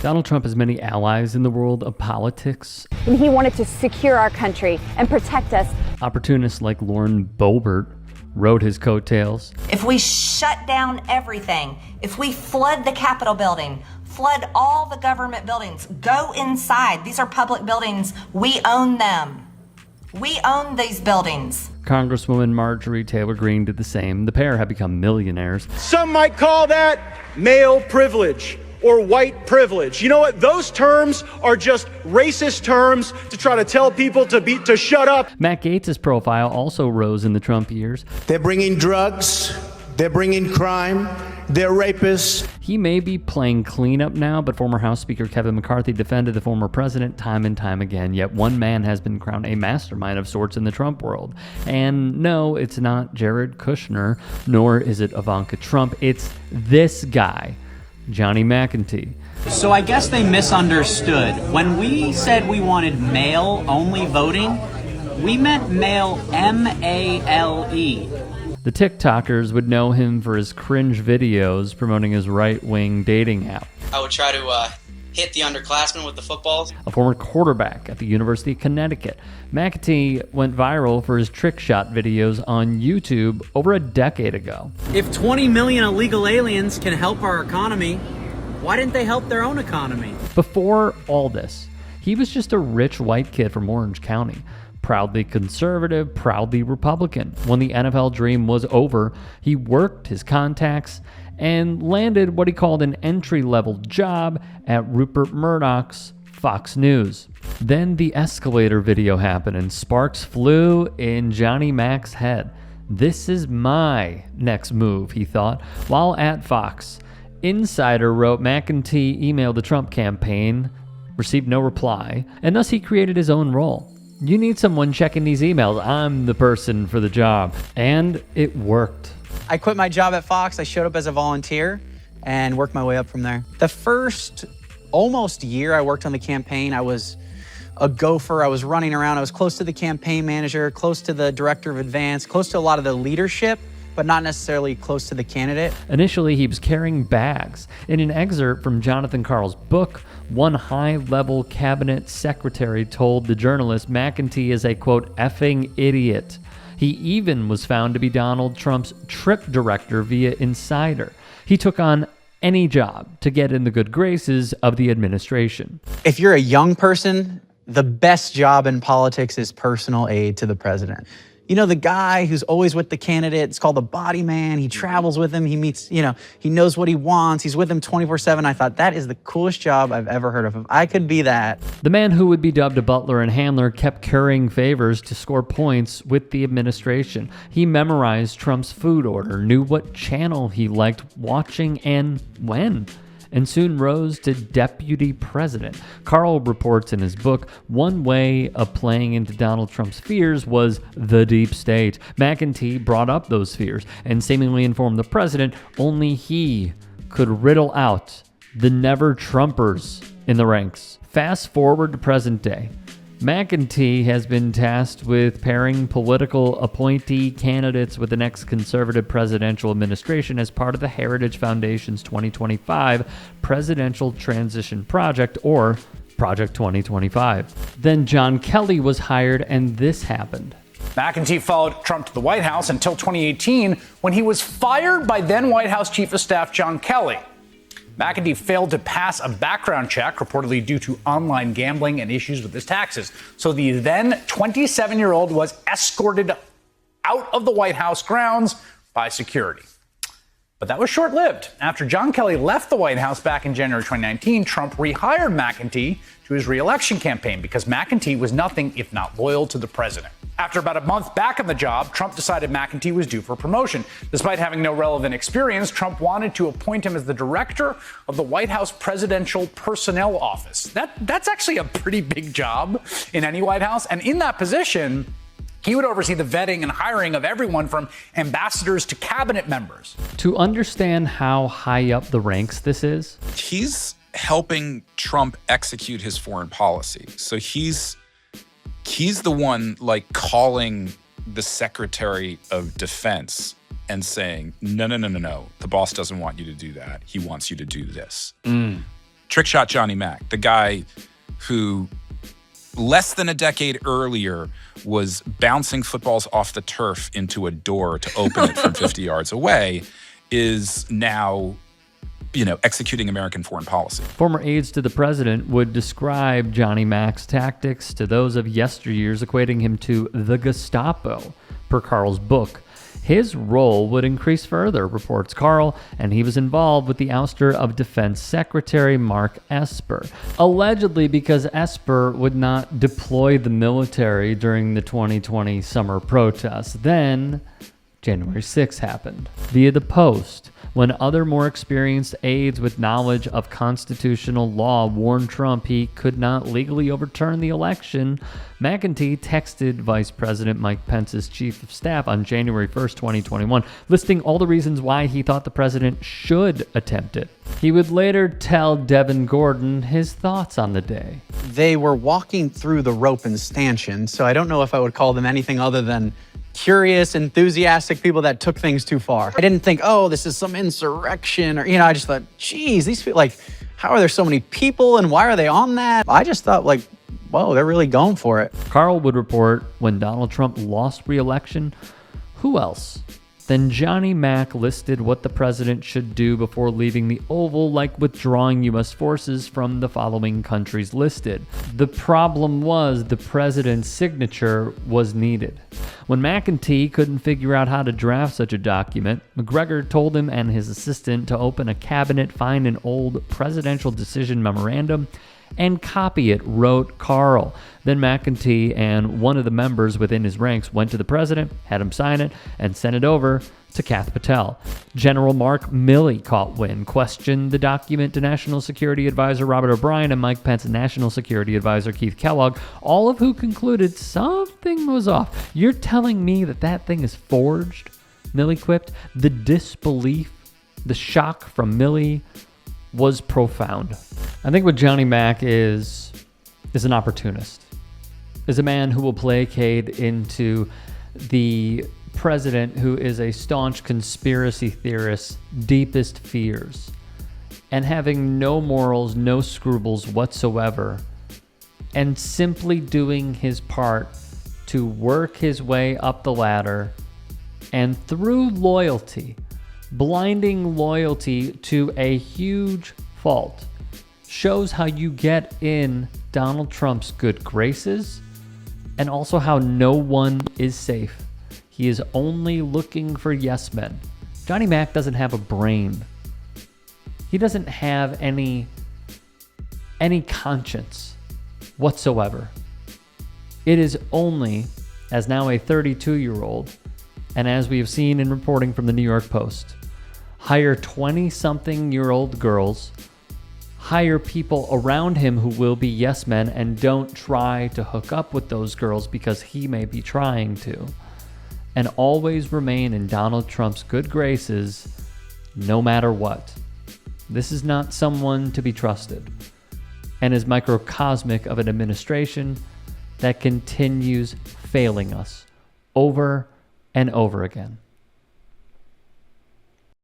Donald Trump has many allies in the world of politics. And he wanted to secure our country and protect us. Opportunists like Lauren Boebert rode his coattails. If we shut down everything, if we flood the Capitol building, flood all the government buildings, go inside. These are public buildings. We own them. We own these buildings. Congresswoman Marjorie Taylor Greene did the same. The pair have become millionaires. Some might call that male privilege or white privilege. You know what? Those terms are just racist terms to try to tell people to shut up. Matt Gaetz's profile also rose in the Trump years. They're bringing drugs. They're bringing crime. They're rapists. He may be playing cleanup now, but former House Speaker Kevin McCarthy defended the former president time and time again. Yet one man has been crowned a mastermind of sorts in the Trump world. And no, it's not Jared Kushner, nor is it Ivanka Trump. It's this guy, Johnny McEntee. So I guess they misunderstood. When we said we wanted male-only voting, we meant male M-A-L-E. The TikTokers would know him for his cringe videos promoting his right-wing dating app. I would try to hit the underclassmen with the footballs. A former quarterback at the University of Connecticut, McEntee went viral for his trick shot videos on YouTube over a decade ago. If 20 million illegal aliens can help our economy, why didn't they help their own economy? Before all this, he was just a rich white kid from Orange County. Proudly conservative, proudly Republican. When the NFL dream was over, he worked his contacts and landed what he called an entry-level job at Rupert Murdoch's Fox News. Then the escalator video happened and sparks flew in Johnny Mac's head. This is my next move, he thought, while at Fox. Insider wrote McEntee emailed the Trump campaign, received no reply, and thus he created his own role. You need someone checking these emails. I'm the person for the job. And it worked. I quit my job at Fox. I showed up as a volunteer and worked my way up from there. The first almost year I worked on the campaign, I was a gopher. I was running around. I was close to the campaign manager, close to the director of advance, close to a lot of the leadership, but not necessarily close to the candidate. Initially, he was carrying bags. In an excerpt from Jonathan Karl's book, one high-level cabinet secretary told the journalist McEntee is a, quote, effing idiot. He even was found to be Donald Trump's trip director via Insider. He took on any job to get in the good graces of the administration. If you're a young person, the best job in politics is personal aide to the president. You know, the guy who's always with the candidate, it's called the body man. He travels with him. He meets, he knows what he wants. He's with him 24/7. I thought that is the coolest job I've ever heard of. If I could be that. The man who would be dubbed a butler and handler kept currying favors to score points with the administration. He memorized Trump's food order, knew what channel he liked watching and when, and soon rose to deputy president. Karl reports in his book, one way of playing into Donald Trump's fears was the deep state. McEntee brought up those fears and seemingly informed the president only he could riddle out the never-Trumpers in the ranks. Fast forward to present day. McEntee has been tasked with pairing political appointee candidates with the next conservative presidential administration as part of the Heritage Foundation's 2025 Presidential Transition Project, or Project 2025. Then John Kelly was hired, and this happened. McEntee followed Trump to the White House until 2018, when he was fired by then White House Chief of Staff John Kelly. McEntee failed to pass a background check, reportedly due to online gambling and issues with his taxes. So the then 27-year-old was escorted out of the White House grounds by security. But that was short-lived. After John Kelly left the White House back in January 2019, Trump rehired McEntee to his re-election campaign because McEntee was nothing if not loyal to the president. After about a month back on the job, Trump decided McEntee was due for promotion. Despite having no relevant experience, Trump wanted to appoint him as the director of the White House Presidential Personnel Office. That's actually a pretty big job in any White House. And in that position, he would oversee the vetting and hiring of everyone from ambassadors to cabinet members. To understand how high up the ranks this is, he's helping Trump execute his foreign policy. So he's the one like calling the Secretary of Defense and saying, no, the boss doesn't want you to do that. He wants you to do this. Trick shot Johnny Mack, the guy who less than a decade earlier was bouncing footballs off the turf into a door to open it from 50 yards away, is now, executing American foreign policy. Former aides to the president would describe Johnny Mack's tactics to those of yesteryears, equating him to the Gestapo, per Carl's book. His role would increase further, reports Carl, and he was involved with the ouster of Defense Secretary Mark Esper, allegedly because Esper would not deploy the military during the 2020 summer protests. Then, January 6 happened. Via the Post, when other more experienced aides with knowledge of constitutional law warned Trump he could not legally overturn the election, McEntee texted Vice President Mike Pence's chief of staff on January 1st, 2021, listing all the reasons why he thought the president should attempt it. He would later tell Devin Gordon his thoughts on the day. They were walking through the rope and stanchion, so I don't know if I would call them anything other than curious, enthusiastic people that took things too far. I didn't think, oh, this is some insurrection, or, I just thought, geez, these people, how are there so many people and why are they on that? I just thought, whoa, they're really going for it. Carl would report when Donald Trump lost re-election, who else than Johnny Mack listed what the president should do before leaving the Oval, like withdrawing U.S. forces from the following countries listed. The problem was the president's signature was needed. When McEntee couldn't figure out how to draft such a document, McGregor told him and his assistant to open a cabinet, find an old presidential decision memorandum, and copy it, wrote Carl. Then McEntee and one of the members within his ranks went to the president, had him sign it, and sent it over to Kath Patel. General Mark Milley caught wind, questioned the document to National Security Advisor Robert O'Brien and Mike Pence National Security Advisor Keith Kellogg, all of who concluded something was off. You're telling me that thing is forged? Milley quipped. The disbelief, the shock from Milley was profound. I think what Johnny Mack is an opportunist, is a man who will placate into the president who is a staunch conspiracy theorist's deepest fears, and having no morals, no scruples whatsoever, and simply doing his part to work his way up the ladder, and through loyalty, blinding loyalty to a huge fault, shows how you get in Donald Trump's good graces, and also how no one is safe. He is only looking for yes men. Johnny Mack doesn't have a brain. He doesn't have any conscience whatsoever. It is only, as now a 32-year-old, and as we have seen in reporting from the New York Post, hire 20-something-year-old girls, hire people around him who will be yes men, and don't try to hook up with those girls because he may be trying to, and always remain in Donald Trump's good graces no matter what. This is not someone to be trusted, and is microcosmic of an administration that continues failing us over and over again.